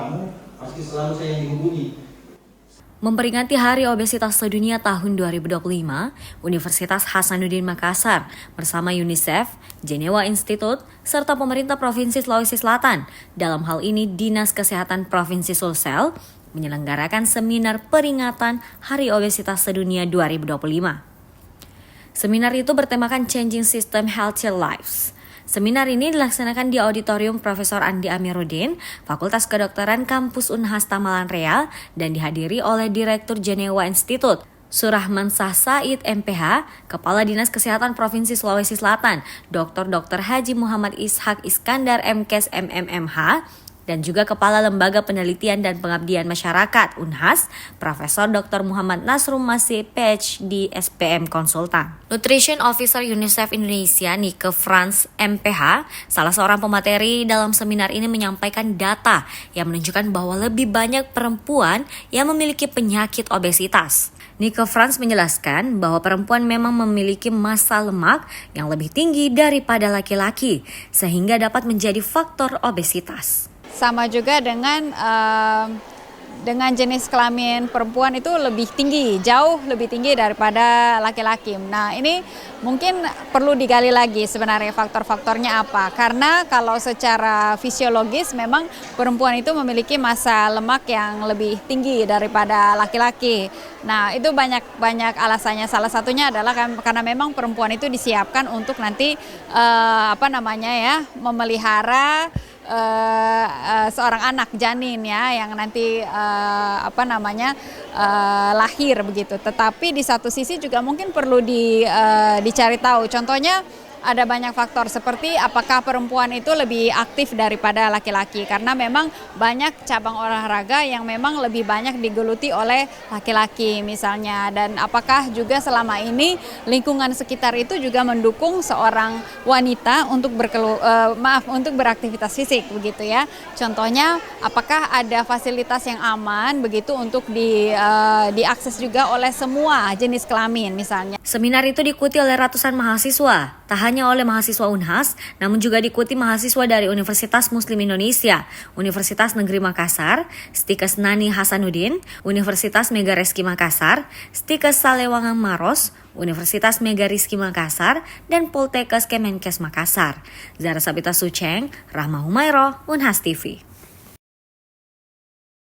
kamu pasti selalu saya yang dihubungi. Memperingati Hari Obesitas Sedunia tahun 2025, Universitas Hasanuddin Makassar bersama UNICEF, Genewa Institute, serta pemerintah Provinsi Sulawesi Selatan, dalam hal ini Dinas Kesehatan Provinsi Sulsel, menyelenggarakan seminar peringatan Hari Obesitas Sedunia 2025. Seminar itu bertemakan Changing System Healthier Lives. Seminar ini dilaksanakan di Auditorium Profesor Andi Amiruddin, Fakultas Kedokteran Kampus Unhas Tamalan Real, dan dihadiri oleh Direktur Genewa Institute, Surahman Shah Said MPH, Kepala Dinas Kesehatan Provinsi Sulawesi Selatan, Dr. Haji Muhammad Ishak Iskandar MKes MMMH, dan juga Kepala Lembaga Penelitian dan Pengabdian Masyarakat Unhas, Profesor Dr. Muhammad Nasrum Masih PhD SPM Konsultan. Nutrition Officer UNICEF Indonesia Nike Frans MPH, salah seorang pemateri dalam seminar ini menyampaikan data yang menunjukkan bahwa lebih banyak perempuan yang memiliki penyakit obesitas. Nike Frans menjelaskan bahwa perempuan memang memiliki massa lemak yang lebih tinggi daripada laki-laki, sehingga dapat menjadi faktor obesitas. Sama juga dengan jenis kelamin perempuan itu lebih tinggi, jauh lebih tinggi daripada laki-laki. Nah, ini mungkin perlu digali lagi sebenarnya faktor-faktornya apa. Karena kalau secara fisiologis memang perempuan itu memiliki massa lemak yang lebih tinggi daripada laki-laki. Nah, itu banyak alasannya. Salah satunya adalah karena memang perempuan itu disiapkan untuk nanti memelihara seorang anak janin ya yang nanti lahir begitu. Tetapi di satu sisi juga mungkin perlu dicari tahu. Contohnya ada banyak faktor seperti apakah perempuan itu lebih aktif daripada laki-laki, karena memang banyak cabang olahraga yang memang lebih banyak digeluti oleh laki-laki misalnya, dan apakah juga selama ini lingkungan sekitar itu juga mendukung seorang wanita untuk beraktivitas fisik begitu ya. Contohnya apakah ada fasilitas yang aman begitu untuk diakses juga oleh semua jenis kelamin misalnya. Seminar itu diikuti oleh ratusan mahasiswa, tak hanya oleh mahasiswa Unhas, namun juga diikuti mahasiswa dari Universitas Muslim Indonesia, Universitas Negeri Makassar, Stikes Nani Hasanuddin, Universitas Mega Reski Makassar, Stikes Salewangang Maros, Universitas Mega Rizky Makassar, dan Poltekkes Kemenkes Makassar. Zara Sabita Sucheng, Rahma Humairo, Unhas TV.